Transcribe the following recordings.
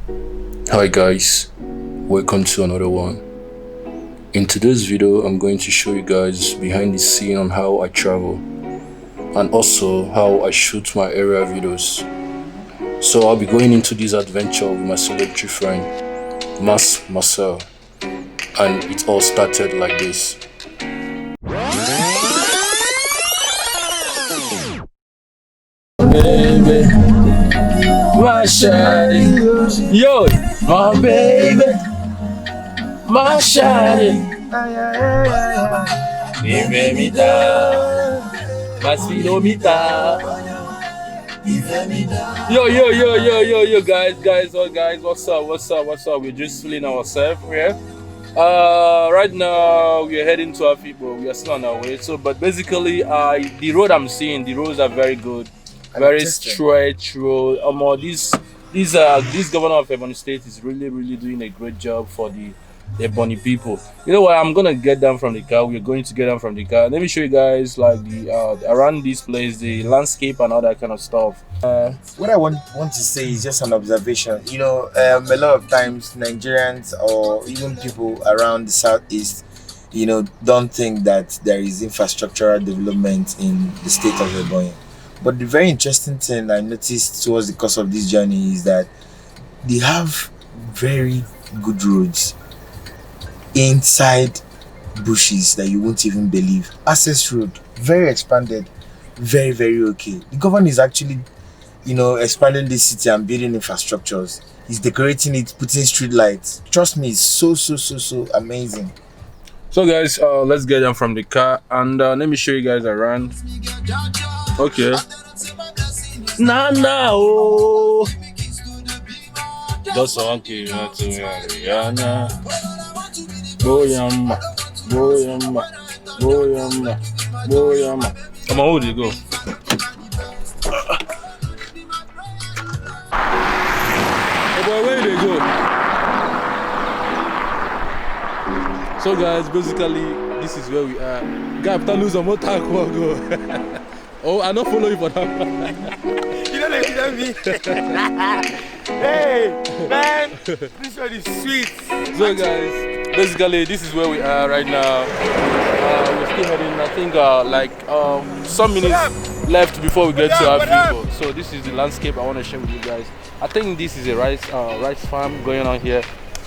Hi guys, welcome to another one. In today's video, I'm going to show you guys behind the scene on how I travel and also how I shoot my area videos. So I'll be going into this adventure with my celebrity friend, Marcel, and it all started like this. Baby, my shining, yo, my baby, my shining, my speedometer. Yo, guys, what's up? We're just feeling ourselves here. Right now we are heading to Afikpo. We are still on our way. So, but basically, the road I'm seeing, the roads are very good, very straight road. This governor of Ebonyi State is really doing a great job for the Ebonyi people. You know what? I'm gonna get down from the car. We're going to get down from the car. Let me show you guys like the around this place, the landscape and all that kind of stuff. What I want to say is just an observation. You know, a lot of times Nigerians or even people around the southeast, you know, don't think that there is infrastructural development in the state of Ebonyi. But the very interesting thing I noticed towards the course of this journey is that they have very good roads inside bushes that you won't even believe. Access road, very expanded, very okay. The government is actually, you know, expanding this city and building infrastructures. He's decorating it, putting street lights. Trust me, it's so amazing. So guys, let's get down from the car and let me show you guys around. Okay. Oh. Just want to Rihanna. Boyama. Come on, where do you go? Where do you go? So guys, basically, this is where we are. Guy, after lose a motor, go. Oh, I don't follow you for that. You don't me. Hey, man, this one is sweet. So guys, basically, this is where we are right now. We're still heading, I think, some minutes left before we get to Afikpo. So this is the landscape I want to share with you guys. I think this is a rice farm going on here.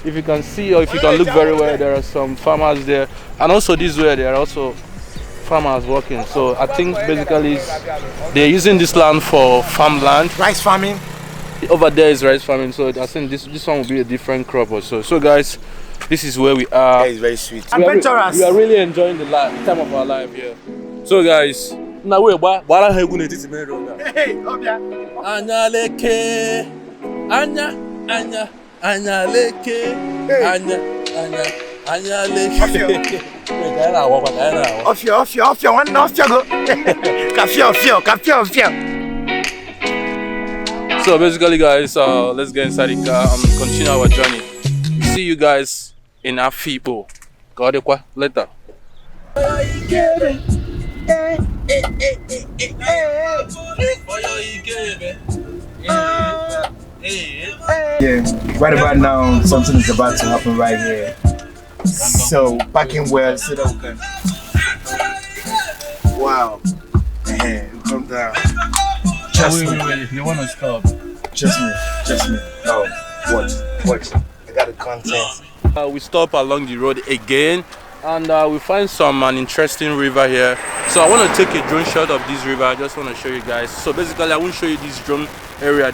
If you can see or if you can look very well, there are some farmers there, and also this way there are also farmers working. So I think basically they're using this land for farmland. Rice farming. Over there is rice farming. So I think this one will be a different crop or so. So guys, this is where we are. It's very sweet. We are really enjoying the time of our life here. So guys, now we're Hey, Anya leke, Anya leke, Anya leke. Ofio, one go. So basically guys, let's get inside the car and continue our journey. See you guys in Afikpo. Got it later. Yeah, right about now, something is about to happen right here. So, packing well so that we can. Wow. Come down. Wait, you want to stop? Just me. Oh, watch. I got the content. We stop along the road again and we find an interesting river here. So I want to take a drone shot of this river. I just want to show you guys. So basically I won't show you this area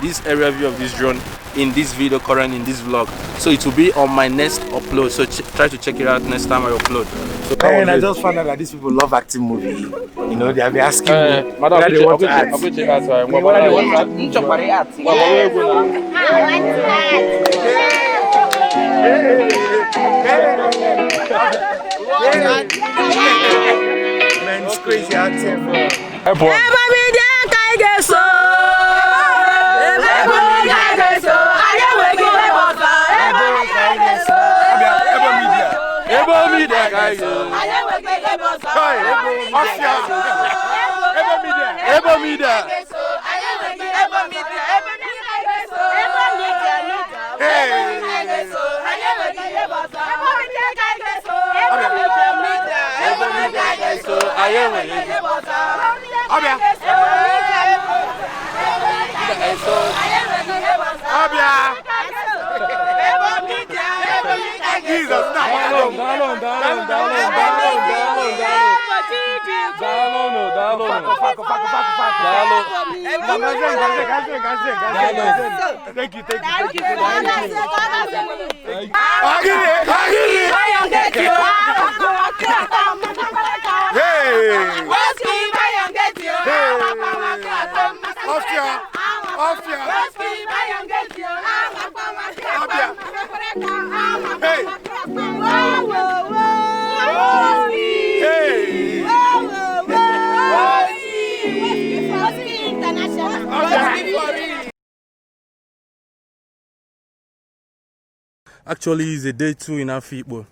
view of this drone in this video current in this vlog. So it will be on my next upload. So try to check it out next time I upload. So and I just found out that these people love acting movie. You know, they have been asking me whether they want to act. Man, it's crazy out here, bro. Actually, it's a day 2 in Afikpo.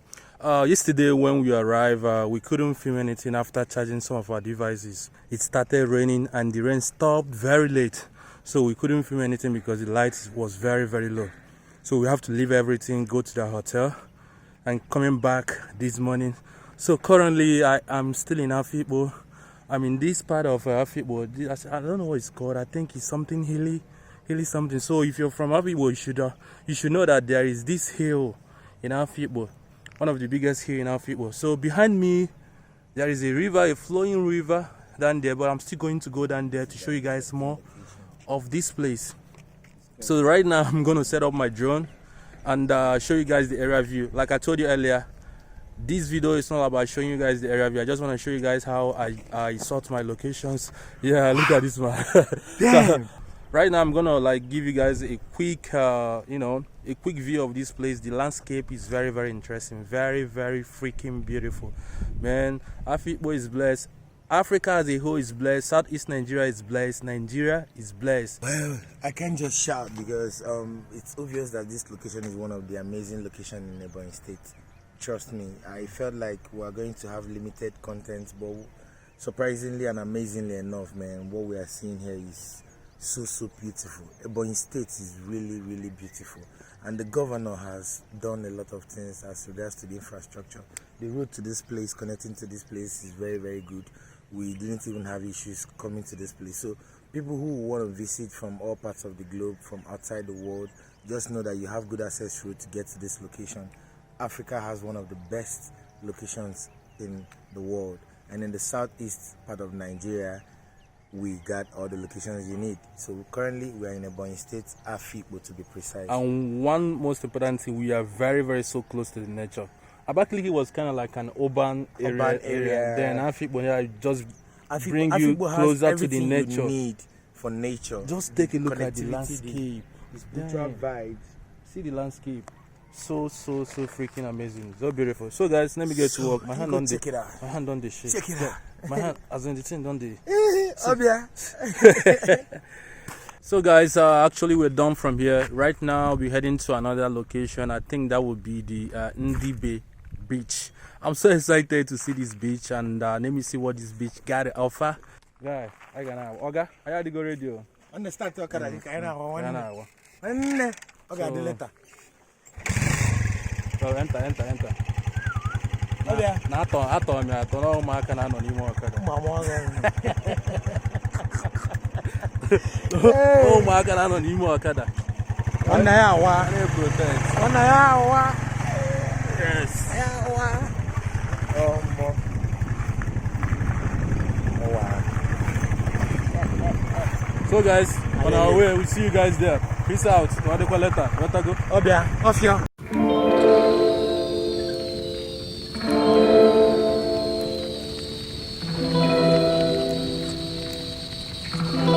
Yesterday when we arrived, we couldn't film anything after charging some of our devices. It started raining and the rain stopped very late. So we couldn't film anything because the light was very, very low. So we have to leave everything, go to the hotel, and coming back this morning. So currently I'm still in Afikpo. I'm in this part of Afikpo. I don't know what it's called. I think it's something hilly something. So if you're from Afikpo, you should know that there is this hill in Afikpo, one of the biggest hill in Afikpo. So behind me there is a river, a flowing river down there, but I'm still going to go down there to show you guys more of this place. So right now I'm going to set up my drone and show you guys the area view. Like I told you earlier, this video is not about showing you guys the area view. I just want to show you guys how I sort my locations. Yeah, look at this one. So, right now I'm gonna like give you guys a quick a quick view of this place. The landscape is very, very interesting, very, very freaking beautiful, man. Afikpo is blessed. Africa as a whole is blessed. Southeast Nigeria is blessed. Nigeria is blessed. Well, I can't just shout because it's obvious that this location is one of the amazing locations in Ebonyi State. Trust me, I felt like we are going to have limited content, but surprisingly and amazingly enough, man, what we are seeing here is so beautiful. Ebonyi State is really, really beautiful, and the governor has done a lot of things as regards to the infrastructure. The road to this place, connecting to this place, is very, very good. We didn't even have issues coming to this place. So people who want to visit from all parts of the globe, from outside the world, just know that you have good access route to get to this location. Africa has one of the best locations in the world, and in the southeast part of Nigeria we got all the locations you need. So currently we are in Ebonyi State, Afikpo to be precise. And one most important thing, we are very, very so close to the nature. Abakalik was kind of like an urban area. Then Afikpo just bring you closer to the nature. You need for nature. Just take a look at the landscape. The spiritual vibes. See the landscape. So freaking amazing. So beautiful. So guys, let me get to work. My hand on the shit. Check it out. My hand as in the thing on the So guys, actually we're done from here. Right now we're heading to another location. I think that would be the Ndibe beach. I'm so excited to see this beach, and let me see what this beach got to offer. Guy, I got now. Oga, I had to go radio. Understand to Okada, Okay, the letter. So enter. Na atọ na ụmụaka na-anọ n'ime ọkada. Ụmụaka na-anọ n'ime ọkada. Nna ya awa. Nna ya awa. Yes. So guys, on our way, we'll see you guys there. Peace out. Later. Go. Obia, off here.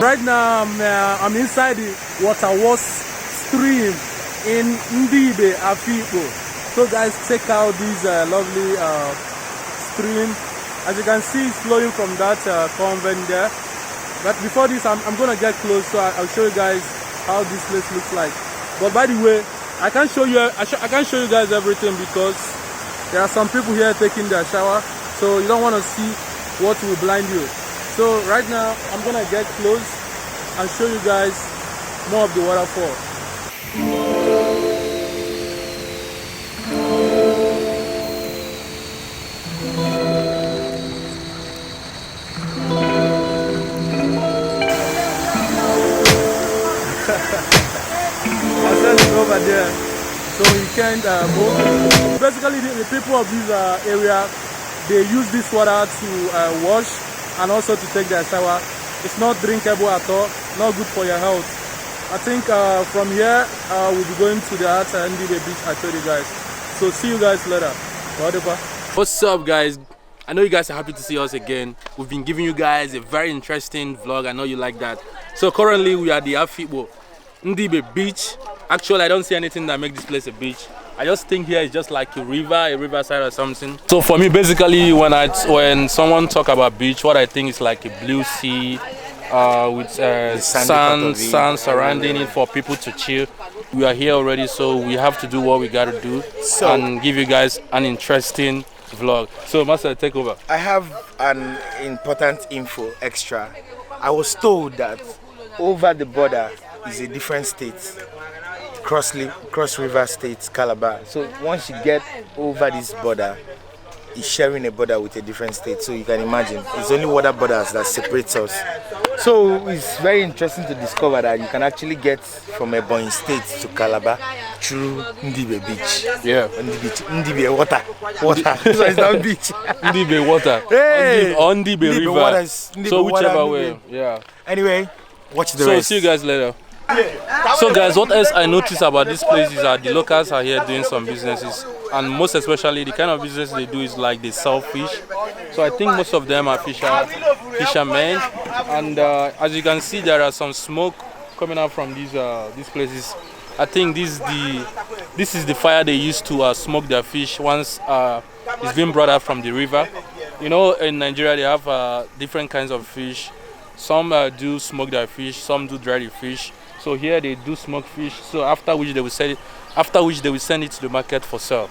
Right now, I'm inside the waterworks stream in Ndibe, Afikpo. So guys, check out this lovely stream. As you can see, it's flowing from that convent there. But before this, I'm gonna get close, so I'll show you guys how this place looks like. But by the way, I can't show you guys everything because there are some people here taking their shower, so you don't want to see what will blind you. So right now I'm gonna get close and show you guys more of the waterfall. over there, so you can't move. Basically, the people of this area, they use this water to wash and also to take their shower. It's not drinkable at all, not good for your health. I think from here, we'll be going to the outside Ndibe beach, I told you guys. So see you guys later. Whatever. What's up, guys? I know you guys are happy to see us again. We've been giving you guys a very interesting vlog. I know you like that. So currently we are at the Afikpo Ndibe beach. Actually, I don't see anything that makes this place a beach. I just think here is just like a riverside or something. So for me, basically, when someone talk about beach, what I think is like a blue sea with sand surrounding it for people to chill. We are here already, so we have to do what we gotta do and give you guys an interesting vlog. So Master, take over. I have an important info extra. I was told that over the border is a different state. Cross River State, Calabar. So once you get over this border, it's sharing a border with a different state. So you can imagine, it's only water borders that separates us. So it's very interesting to discover that you can actually get from Ebonyi State to Calabar through Ndibe Beach. Yeah. Ndibe water. So it's not beach. Ndibe water. Hey! Ndibe River. Ndibe so whichever water, way. Yeah. Anyway, watch the rest. So see you guys later. So guys, what else I noticed about this place is that the locals are here doing some businesses, and most especially the kind of business they do is like they sell fish. So I think most of them are fishermen, and as you can see, there are some smoke coming out from these places. I think this is the fire they use to smoke their fish once it's been brought out from the river. You know, in Nigeria they have different kinds of fish. Some do smoke their fish, some do dry the fish. So here they do smoke fish. So after which they will send it to the market for sale.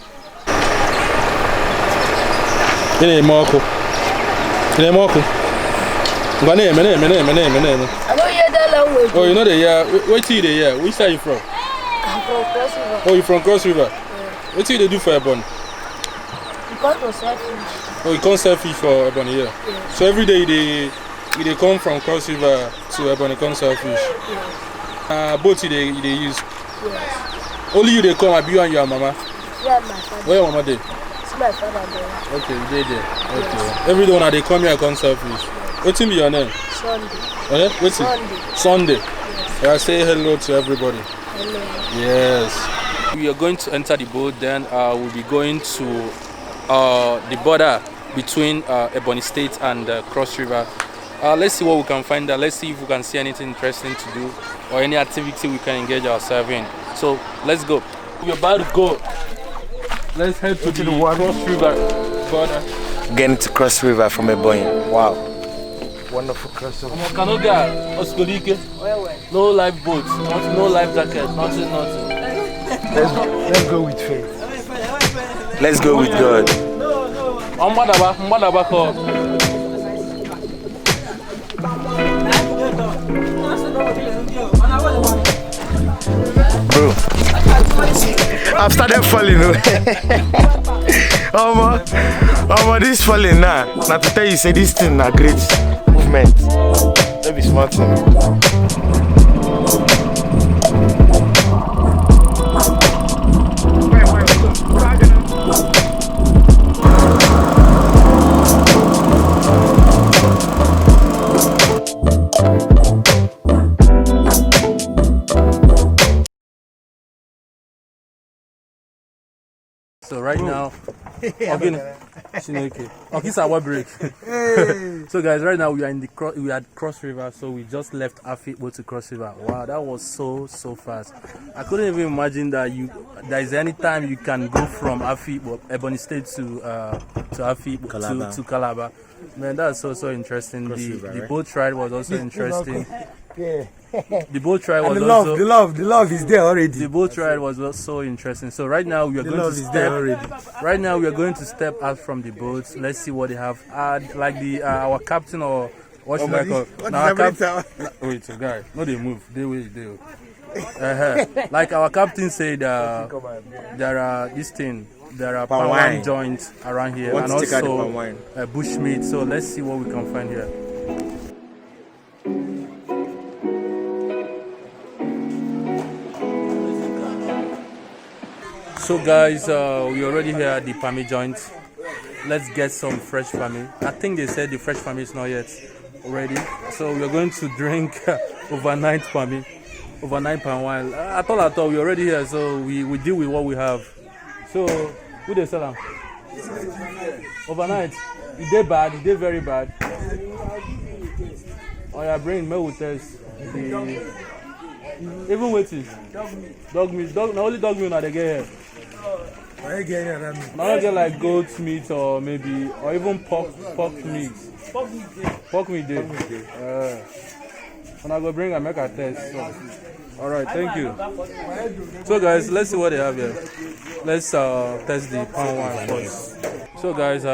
Oh, you know the year. Where till the year? Which side are you from? I'm from Cross River. Oh, you from Cross River? Yeah. What till they do for Ebonyi? You come to sell fish. Oh, you can't sell fish for Ebonyi here? Yeah. So every day they come from Cross River to Ebonyi come sell fish? Yeah. Both they use? Yes. Only you they come, you and your mama? Yeah, my father. Where your mama dey? It's my father there. Okay, you dey there. Okay. Yes. Every day when they come here and come sell fish. What's be your name? Sunday. What's Sunday. Sunday. Yes. Yeah, say hello to everybody. Hello. Yes. We are going to enter the boat, then we'll be going to the border between Ebonyi State and Cross River. Let's see what we can find out. Let's see if we can see anything interesting to do or any activity we can engage ourselves in. So let's go. We're about to go. Let's head to the Cross River border. Getting to Cross River from Ebonyi. Wow. Wonderful crossover. No life boats, no life jacket, nothing. Let's go with faith. Let's go with God. Bro, I've started falling. This falling now. Now to tell you, say this thing a great movement. Let me smart thing. So right now, break. So guys, right now we are at Cross River. So we just left Afikpo to Cross River. Wow, that was so fast. I couldn't even imagine that there is any time you can go from Afikpo, Ebonyi State to Afikpo to Calabar. Man, that's so interesting. The boat ride was also interesting. Yeah. The boat ride was the love is there already. The boat ride was so interesting. So right now we are going to step. Right now we are going to step out from the boat. Let's see what they have. Like our captain or what should I call? Wait, so guy, no, they move. They will. Like our captain said, there are There are palm wine joints around here, and also bushmeat. So let's see what we can find here. So guys, we already here at the Pami joint. Let's get some fresh Pami. I think they said the fresh Pami is not yet ready. So we are going to drink overnight Pami. Overnight palm wine. I thought we're already here, so we deal with what we have. So who they sell them? Overnight. Is they bad? Is they very bad? Oh yeah, bring me with us. Even with it. Dog meat. Not only dog meat now they get here. Now I get like goat meat or maybe or even pork meat. Pork meat day. And I go bring and make a test. So. All right, thank you. So guys, let's see what they have here. Let's test the palm wine first. So guys,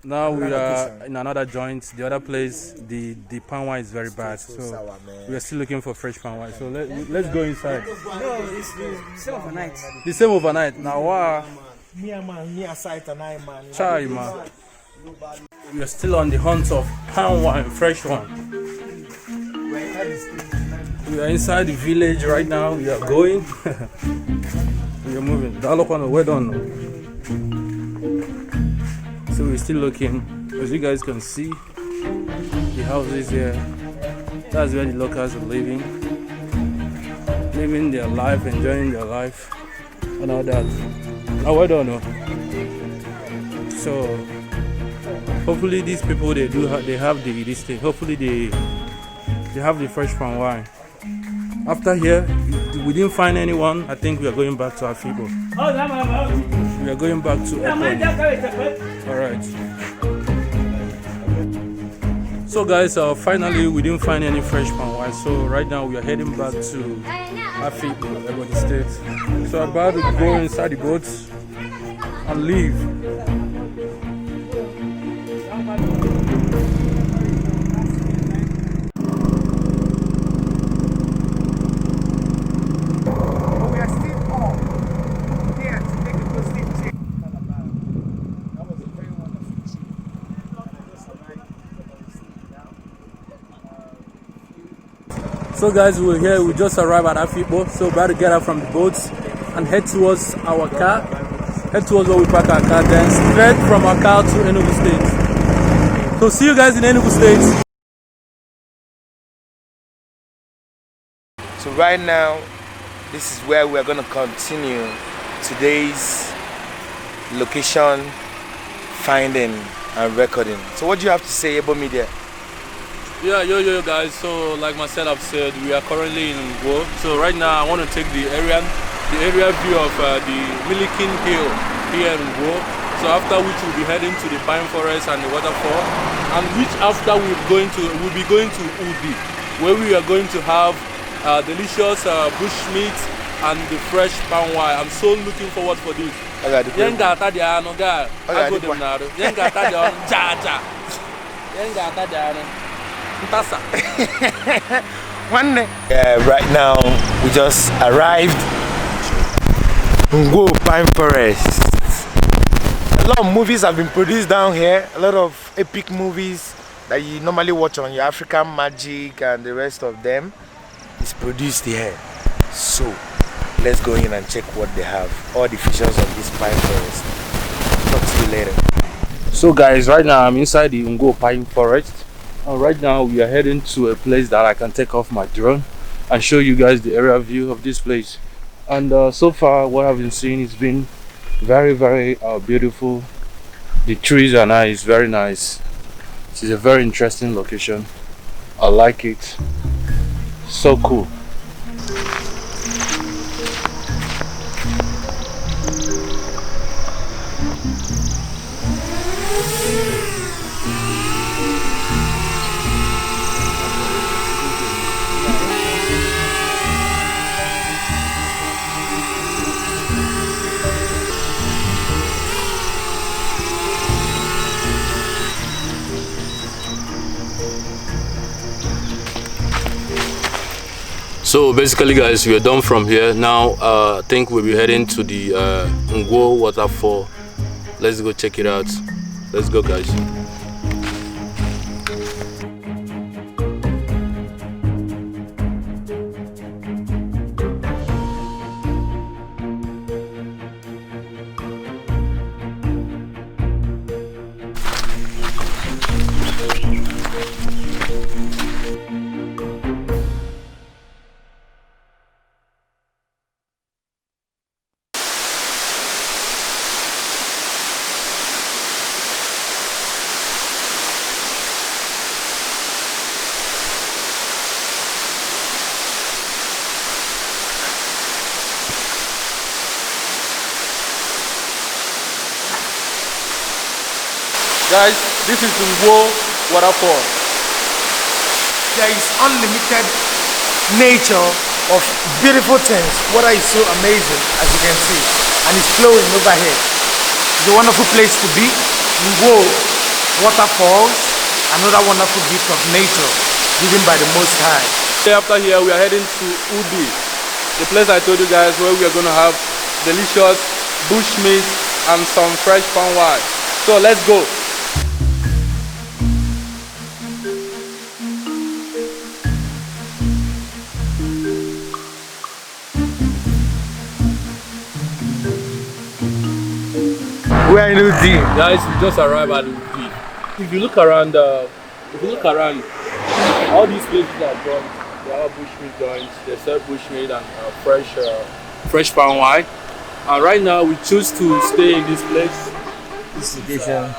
now we are in another joint. The other place, the palm wine is very bad. So we are still looking for fresh palm wine. So let's go inside. No, it's the same overnight. The same overnight. Now what? Chai man. We are still on the hunt of palm wine, fresh one. We are inside the village right now. We are going. We are moving. We're done. So we're still looking. As you guys can see, the houses here. That's where the locals are living. Living their life, enjoying their life, and all that. Now we're done. So hopefully these people they have this thing. Hopefully they have the fresh palm wine. After here, we didn't find anyone. I think we are going back to Afikpo. We are going back to Ebonyi. Alright. So guys, finally we didn't find any fresh palm wine. So right now we are heading back to Afikpo, Ebonyi State. So I'm about to go inside the boat and leave. So guys, we're here. We just arrived at Afikpo. So we're about to get out from the boat and head towards our car. Head towards where we park our car. Then straight from our car to Enugu State. So see you guys in Enugu State. So right now, this is where we're going to continue today's location finding and recording. So what do you have to say, Ebonyi Media? Yeah, yo guys, so like myself said, we are currently in Ngwo. So right now I want to take the area view of the Milliken Hill here in Ngwo. So after which we'll be heading to the pine forest and the waterfall, and which after we'll be going to Udi, where we are going to have delicious bush meat and the fresh palm wine. I'm so looking forward for this. Right now we just arrived in Ngwo Pine Forest. A lot of movies have been produced down here, a lot of epic movies that you normally watch on your African Magic and the rest of them is produced here. So let's go in and check what they have, all the features of this pine forest. Talk to you later. So guys, right now I'm inside the Ngwo Pine Forest. And right now we are heading to a place that I can take off my drone and show you guys the area view of this place. And so far what I've been seeing has been very beautiful. The trees are nice, very nice. It is a very interesting location. I like it. So cool. So basically guys, we are done from here. Now I think we'll be heading to the Ngwo waterfall. Let's go check it out. Let's go guys. Guys, this is the Ngwo waterfall. There is unlimited nature of beautiful things. Water is so amazing, as you can see, and it's flowing over here. It's a wonderful place to be. Ngwo waterfalls, another wonderful gift of nature given by the Most High. After here, we are heading to Udi, the place I told you guys where we are going to have delicious bush meat and some fresh palm wine. So let's go. We are in Udi. Guys, we just arrived at Udi. If you look around, all these places are joints. They are bushmeat joints. They sell bushmeat and fresh palm wine. And right now, we choose to stay in this place. This location.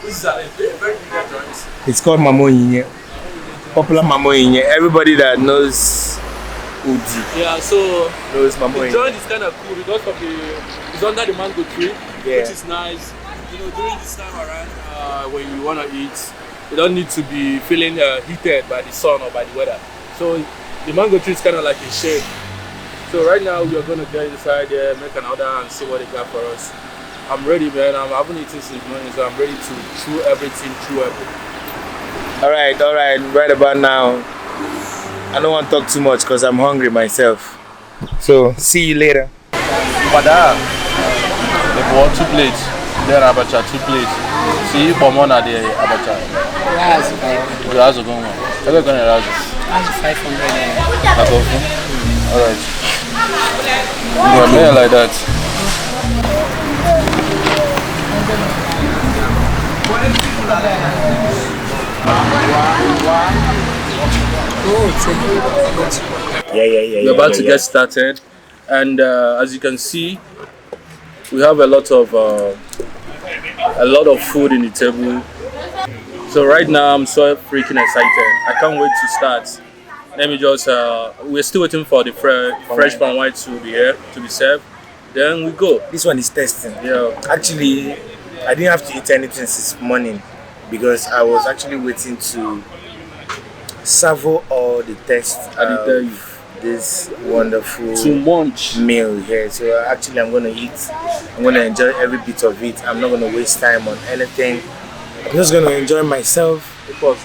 This is a very big joint. It's called Ebonyi. Popular Ebonyi. Everybody that knows Udi Yeah, so knows the Ebonyi. joint is kind of cool because of it's under the mango tree, Yeah. which is nice. You know, during this time around, when you want to eat, you don't need to be feeling heated by the sun or by the weather. So the mango tree is kind of like a shade. So right now we are going to get inside there, make an order and see what they got for us. I'm ready, man. I haven't eaten since morning, so I'm ready to chew everything. All right. Right about now, I don't want to talk too much because I'm hungry myself. So see you later. Pada, they bought 2 plates. Then abacha 2 plates. See, pomona the abacha. That's The house going on. Every going to house. 500. All right. Yeah, man, like that. Yeah. We're about to get started, and as you can see, we have a lot of food in the table. So right now, I'm so freaking excited. I can't wait to start. Let me just. We're still waiting for the fresh palm wine to be here to be served. Then we go. This one is testing. Yeah. Actually, I didn't have to eat anything since morning because I was actually waiting to savor all the taste I did tell you. of this wonderful Too much. meal here. So actually, I'm gonna eat. I'm gonna enjoy every bit of it. I'm not gonna waste time on anything. I'm just gonna enjoy myself. Because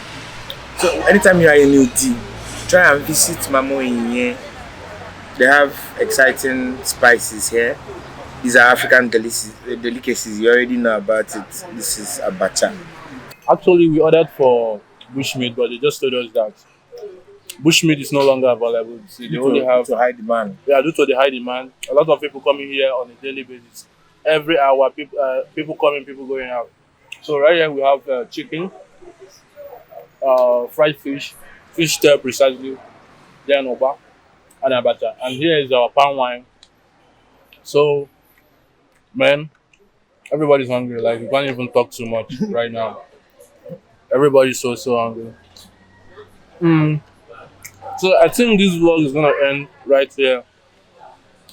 So anytime you are in Udi, try and visit Mamo Inye. They have exciting spices here. These are African delicacies. You already know about it. This is abacha. actually, we ordered for bushmeat, but they just told us that bushmeat is no longer available. See, they only have to high demand. due to the high demand. A lot of people coming here on a daily basis. Every hour, people coming, people going out. So right here we have chicken, fried fish tail precisely, then oba and abacha. And here is our palm wine. So, man, everybody's hungry. Like we can't even talk too much right now. Everybody's so hungry. So I think this vlog is gonna end right here.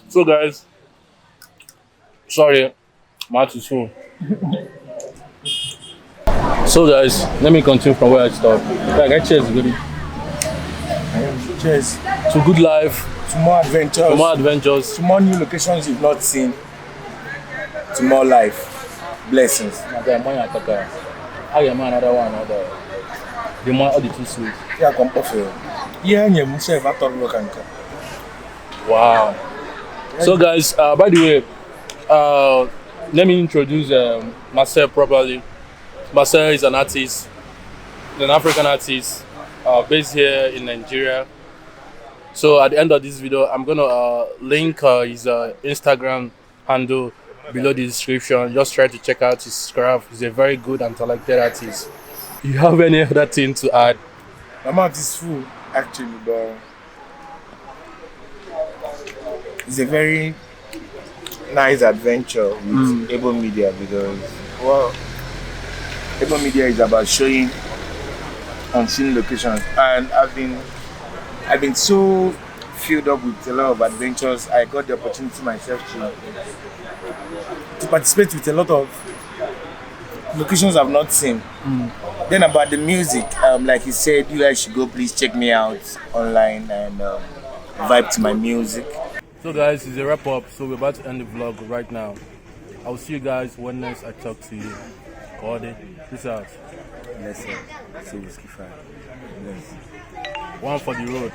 So guys, sorry, mouth is full. So guys, let me continue from where I stopped. Like I cheers, good. Cheers. To good life, To more adventures. to more adventures. To more new locations you've not seen. To more life. Blessings. Okay, I'm going to talk. I am another one. The more all the 2 sweet. Yeah, come off here. Yeah, I'm myself. I thought we can. Wow. So guys, by the way, let me introduce myself properly. Marcel is an artist, an African artist, based here in Nigeria. So at the end of this video, I'm gonna link his Instagram handle below the description. Just try to check out his craft. He's a very good and talented artist. You have any other thing to add? My mouth is full, actually, but it's a very nice adventure with Able Media because, well, Able Media is about showing unseen locations, and I've been so filled up with a lot of adventures. I got the opportunity myself to participate with a lot of locations I've not seen. Then about the music, like you said, you guys should go. Please check me out online and vibe to my music. So guys, it's a wrap up. So we're about to end the vlog right now. I'll see you guys when next I talk to you. Cody, peace out. Let's see Whiskey Fry. Yes. One for the road.